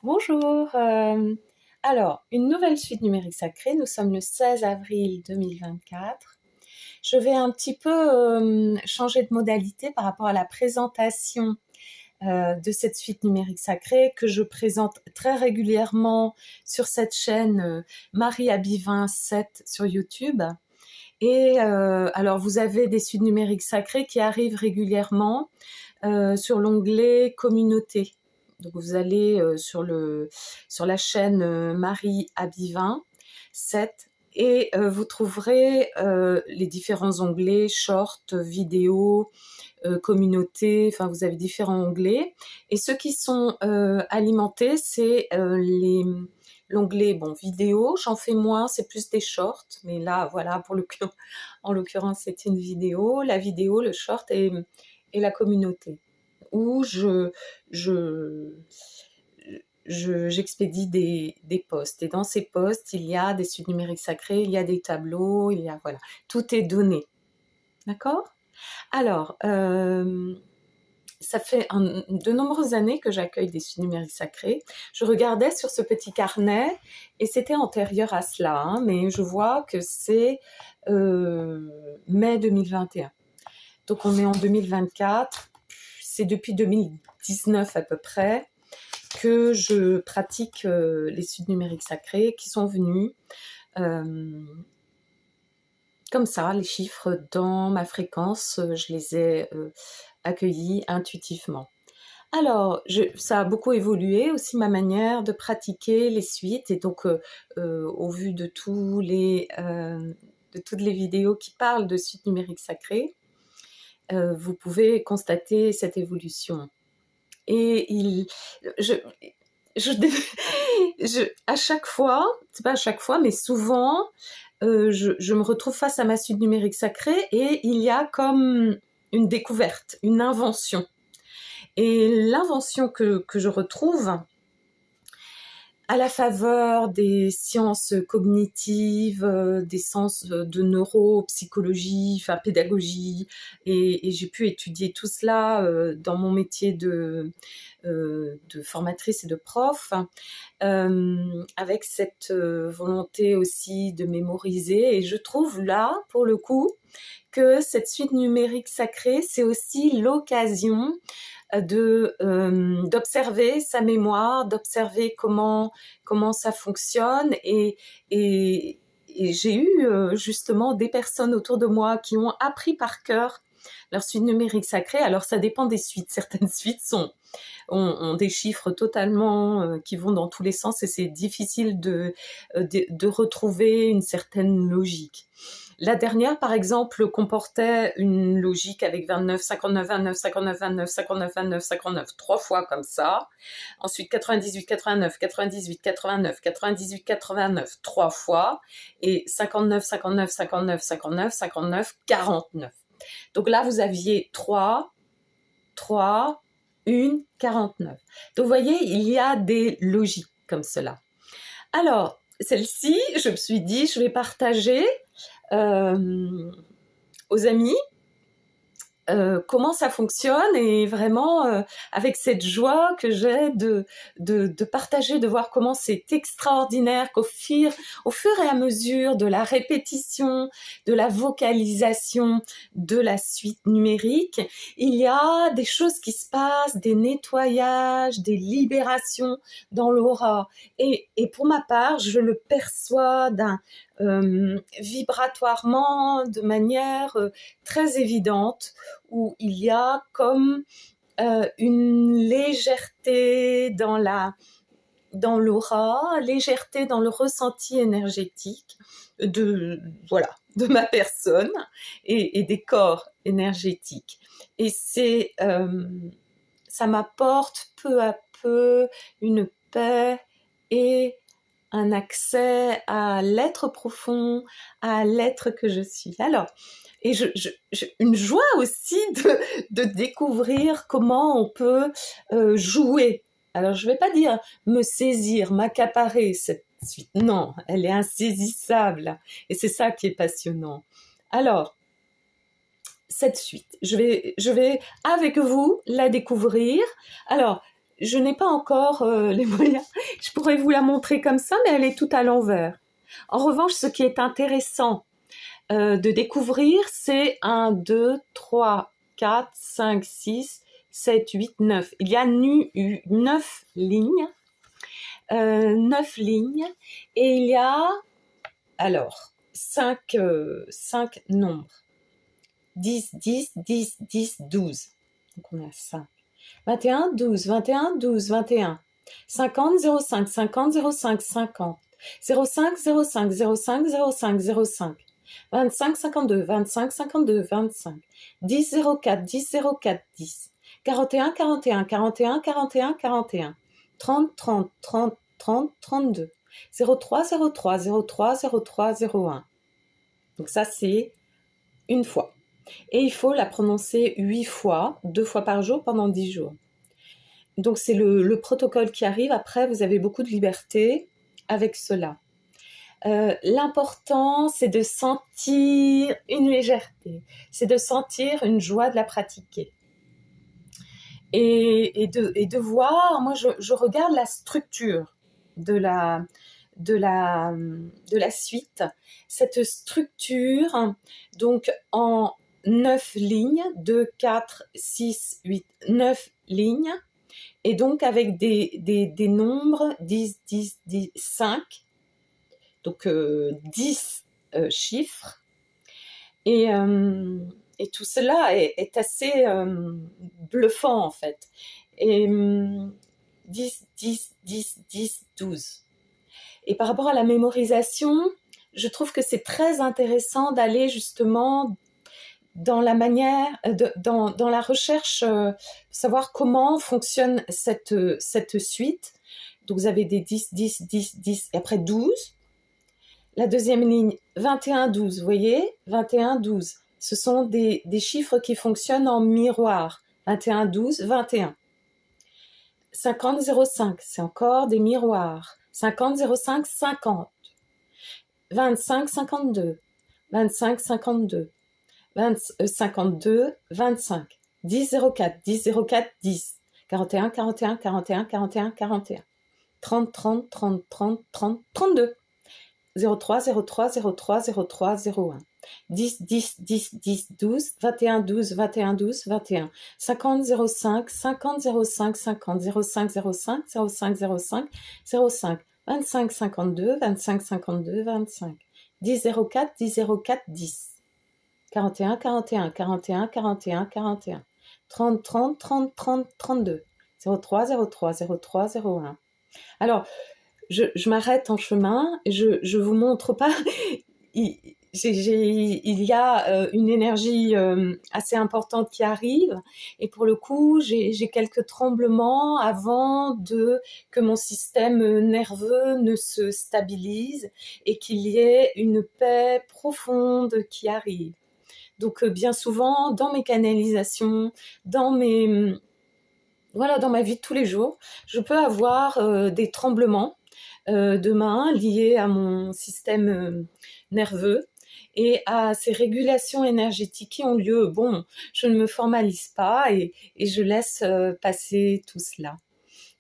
Bonjour. Alors, une nouvelle suite numérique sacrée. Nous sommes le 16 avril 2024. Je vais un petit peu changer de modalité par rapport à la présentation de cette suite numérique sacrée que je présente très régulièrement sur cette chaîne Marie Abivin 7 sur YouTube. Et alors, vous avez des suites numériques sacrées qui arrivent régulièrement sur l'onglet Communauté. Donc vous allez sur la chaîne Marie Abivin 7 et vous trouverez les différents onglets, short, vidéo, communauté, enfin vous avez différents onglets. Et ceux qui sont alimentés, c'est l'onglet vidéo. J'en fais moins, c'est plus des shorts, mais là voilà, en l'occurrence c'est une vidéo, la vidéo, le short et la communauté où j'expédie des posts. Et dans ces posts, il y a des suites numériques sacrées, il y a des tableaux, voilà, tout est donné. D'accord? Alors, ça fait de nombreuses années que j'accueille des suites numériques sacrées. Je regardais sur ce petit carnet et c'était antérieur à cela, hein, mais je vois que c'est mai 2021. Donc on est en 2024. C'est depuis 2019 à peu près que je pratique les suites numériques sacrées qui sont venus comme ça, les chiffres dans ma fréquence, je les ai accueillis intuitivement. Alors, ça a beaucoup évolué aussi ma manière de pratiquer les suites et donc au vu de toutes les vidéos qui parlent de suites numériques sacrées, vous pouvez constater cette évolution. Et je, à chaque fois, c'est pas à chaque fois, mais souvent, je me retrouve face à ma suite numérique sacrée et il y a comme une découverte, une invention. Et l'invention que je retrouve, à la faveur des sciences cognitives, des sciences de neuropsychologie, enfin pédagogie, et j'ai pu étudier tout cela dans mon métier de formatrice et de prof, avec cette volonté aussi de mémoriser. Et je trouve là, pour le coup, que cette suite numérique sacrée, c'est aussi l'occasion d'observer sa mémoire, d'observer comment ça fonctionne et j'ai eu justement des personnes autour de moi qui ont appris par cœur leur suite numérique sacrée. Alors ça dépend des suites, certaines suites ont des chiffres totalement qui vont dans tous les sens et c'est difficile de retrouver une certaine logique. La dernière, par exemple, comportait une logique avec 29, 59, 29, 59, 29, 59, 29, 59, trois fois comme ça. Ensuite, 98, 89, 98, 89, 98, 89, trois fois. Et 59, 59, 59, 59, 59, 49. Donc là, vous aviez 3, 3, 1, 49. Donc vous voyez, il y a des logiques comme cela. Alors, celle-ci, je me suis dit, je vais partager aux amis comment ça fonctionne et vraiment avec cette joie que j'ai de partager, de voir comment c'est extraordinaire qu'au fur et à mesure de la répétition, de la vocalisation de la suite numérique, il y a des choses qui se passent, des nettoyages, des libérations dans l'aura. Et pour ma part, je le perçois vibratoirement de manière très évidente, où il y a comme une légèreté dans l'aura, légèreté dans le ressenti énergétique de ma personne et des corps énergétiques. Et ça m'apporte peu à peu une paix et un accès à l'être profond, à l'être que je suis. Alors, et une joie aussi de découvrir comment on peut jouer. Alors, je ne vais pas dire me saisir, m'accaparer cette suite. Non, elle est insaisissable. Et c'est ça qui est passionnant. Alors, cette suite, je vais avec vous la découvrir. Alors, je n'ai pas encore les moyens. Je pourrais vous la montrer comme ça, mais elle est toute à l'envers. En revanche, ce qui est intéressant de découvrir, c'est 1, 2, 3, 4, 5, 6, 7, 8, 9. Il y a 9 lignes. 9 lignes. Et il y a, alors, 5 nombres. 10, 10, 10, 10, 12. Donc on a 5. 21, 12, 21, 12, 21. 50, 05, 50, 05, 50. 05, 05, 05, 05, 05. 25, 52, 25, 52, 25. 10, 04, 10, 04, 10. 41, 41, 41, 41, 41. 30, 30, 30, 30, 32. 03, 03, 03, 03, 01. Donc ça, c'est une fois. Et il faut la prononcer 8 fois, 2 fois par jour pendant 10 jours. Donc c'est le protocole qui arrive. Après, vous avez beaucoup de liberté avec cela. L'important, c'est de sentir une légèreté, c'est de sentir une joie de la pratiquer. Et de voir, moi je regarde la structure de la suite. Cette structure, donc en 9 lignes, 2, 4, 6, 8, 9 lignes, et donc avec des nombres 10, 10, 10, 5, donc 10 chiffres, et tout cela est assez bluffant en fait. Et 10, 10, 10, 10, 12. Et par rapport à la mémorisation, je trouve que c'est très intéressant d'aller justement dans la manière, dans la recherche, savoir comment fonctionne cette suite. Donc vous avez des 10, 10, 10, 10, et après 12. La deuxième ligne, 21, 12, vous voyez, 21, 12. Ce sont des chiffres qui fonctionnent en miroir. 21, 12, 21. 50, 05, c'est encore des miroirs. 50, 05, 50. 25, 52. 25, 52. 52, 25. 10, 04, 10, 04, 10. 41, 41, 41, 41, 41. 30, 30, 30, 30, 30, 32. 03, 03, 03, 03, 01. 10, 10, 10, 10, 12, 21, 12, 21, 12, 21. 50, 05, 50, 05, 50, 05, 05, 05, 05, 05. 25, 52, 25, 52, 25. 10, 04, 10, 04, 10. 41, 41, 41, 41, 41. 30, 30, 30, 30, 32. 03, 03, 03, 01. Alors, je m'arrête en chemin, je vous montre pas. Il y a une énergie assez importante qui arrive, et pour le coup, j'ai quelques tremblements avant que mon système nerveux ne se stabilise et qu'il y ait une paix profonde qui arrive. Donc bien souvent, dans mes canalisations, dans ma vie de tous les jours, je peux avoir des tremblements de main liés à mon système nerveux et à ces régulations énergétiques qui ont lieu. Bon, je ne me formalise pas et je laisse passer tout cela.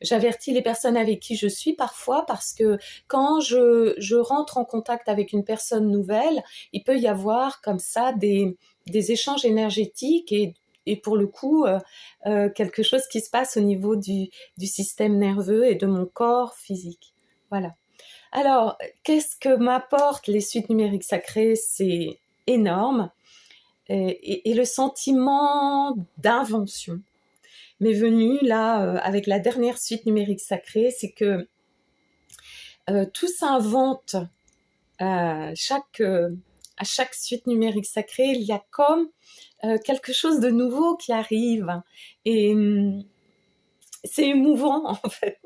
J'avertis les personnes avec qui je suis parfois, parce que quand je rentre en contact avec une personne nouvelle, il peut y avoir comme ça des échanges énergétiques et pour le coup, quelque chose qui se passe au niveau du système nerveux et de mon corps physique. Voilà. Alors, qu'est-ce que m'apportent les suites numériques sacrées? C'est énorme. Et le sentiment d'invention m'est venu là avec la dernière suite numérique sacrée, c'est que tout s'invente à chaque suite numérique sacrée. Il y a comme quelque chose de nouveau qui arrive, et c'est émouvant en fait,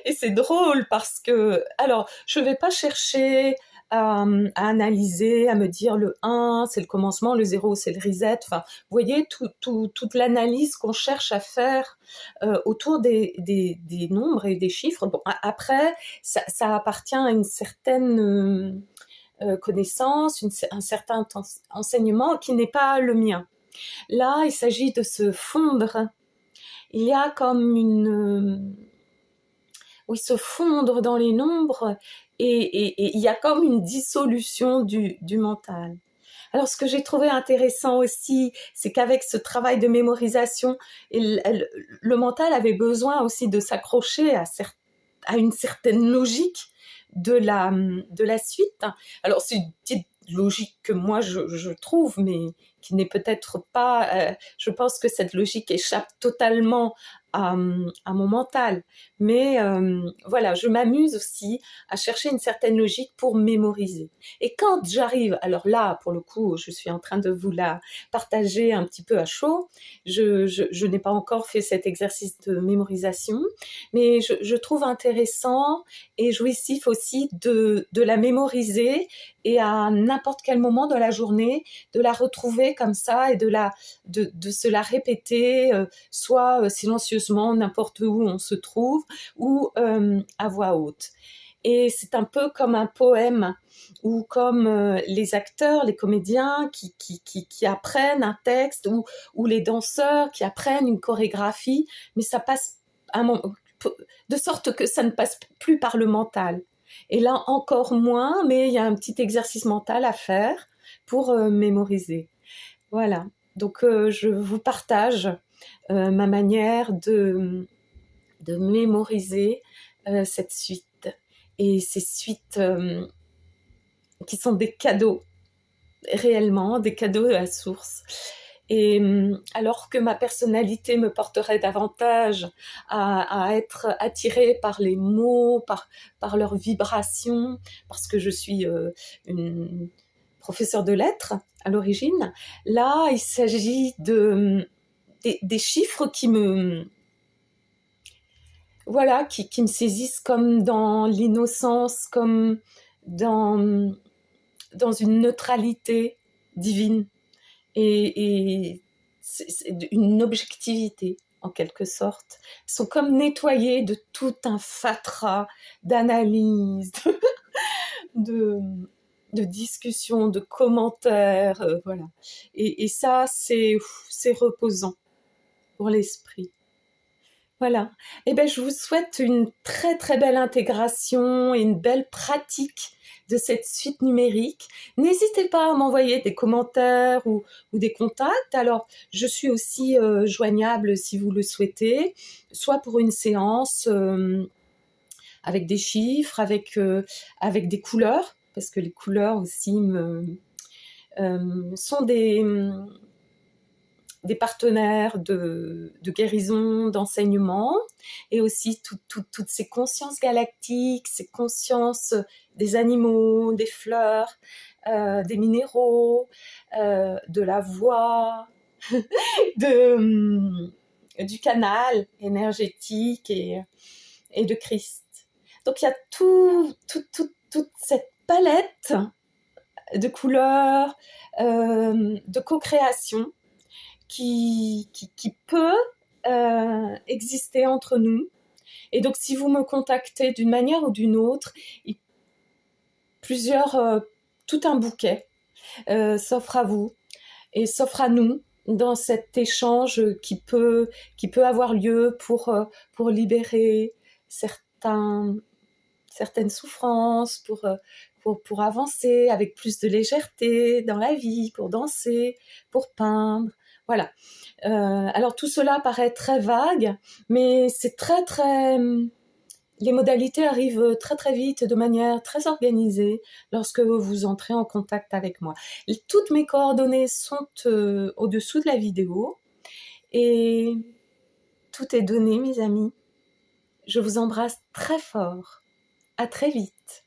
et c'est drôle parce que, alors, je ne vais pas chercher à analyser, à me dire le 1, c'est le commencement, le 0, c'est le reset. Enfin, vous voyez, toute l'analyse qu'on cherche à faire autour des nombres et des chiffres. Bon, après, ça appartient à une certaine connaissance, un certain enseignement qui n'est pas le mien. Là, il s'agit de se fondre il y a comme où ils se fondre dans les nombres et il y a comme une dissolution du mental. Alors, ce que j'ai trouvé intéressant aussi, c'est qu'avec ce travail de mémorisation, le mental avait besoin aussi de s'accrocher à une certaine logique de la suite. Alors, c'est une petite logique que moi je trouve, mais qui n'est peut-être pas. Je pense que cette logique échappe totalement à mon mental. Mais voilà, je m'amuse aussi à chercher une certaine logique pour mémoriser. Et quand j'arrive, alors là, pour le coup, je suis en train de vous la partager un petit peu à chaud. Je n'ai pas encore fait cet exercice de mémorisation, mais je trouve intéressant et jouissif aussi de la mémoriser et à n'importe quel moment de la journée, de la retrouver comme ça et de se la répéter, soit silencieusement, n'importe où on se trouve, ou à voix haute. Et c'est un peu comme un poème ou comme les acteurs, les comédiens qui apprennent un texte ou les danseurs qui apprennent une chorégraphie, mais ça passe un moment, de sorte que ça ne passe plus par le mental. Et là encore moins, mais il y a un petit exercice mental à faire pour mémoriser. Voilà, donc je vous partage ma manière de mémoriser cette suite. Et ces suites qui sont des cadeaux, réellement, des cadeaux de la source. Et alors que ma personnalité me porterait davantage à être attirée par les mots, par leurs vibrations, parce que je suis une professeure de lettres à l'origine, là, il s'agit des chiffres qui me... Voilà, qui me saisissent comme dans l'innocence, comme dans, dans une neutralité divine et c'est une objectivité en quelque sorte. Ils sont comme nettoyés de tout un fatras d'analyse, de, de discussions, de commentaires, voilà. Et ça, c'est reposant pour l'esprit. Voilà. Eh ben, je vous souhaite une très très belle intégration et une belle pratique de cette suite numérique. N'hésitez pas à m'envoyer des commentaires ou des contacts. Alors, je suis aussi joignable si vous le souhaitez, soit pour une séance avec des chiffres, avec des couleurs, parce que les couleurs aussi sont des partenaires de guérison, d'enseignement, et aussi toutes ces consciences galactiques, ces consciences des animaux, des fleurs, des minéraux, de la voix, du canal énergétique et de Christ. Donc il y a toute cette palette de couleurs, de co-création qui peut exister entre nous. Et donc, si vous me contactez d'une manière ou d'une autre, tout un bouquet s'offre à vous et s'offre à nous dans cet échange qui peut avoir lieu pour libérer certaines souffrances, pour avancer avec plus de légèreté dans la vie, pour danser, pour peindre. Voilà. Alors tout cela paraît très vague, mais c'est très très... Les modalités arrivent très très vite, de manière très organisée, lorsque vous entrez en contact avec moi. Toutes mes coordonnées sont au-dessous de la vidéo, et tout est donné, mes amis. Je vous embrasse très fort. À très vite.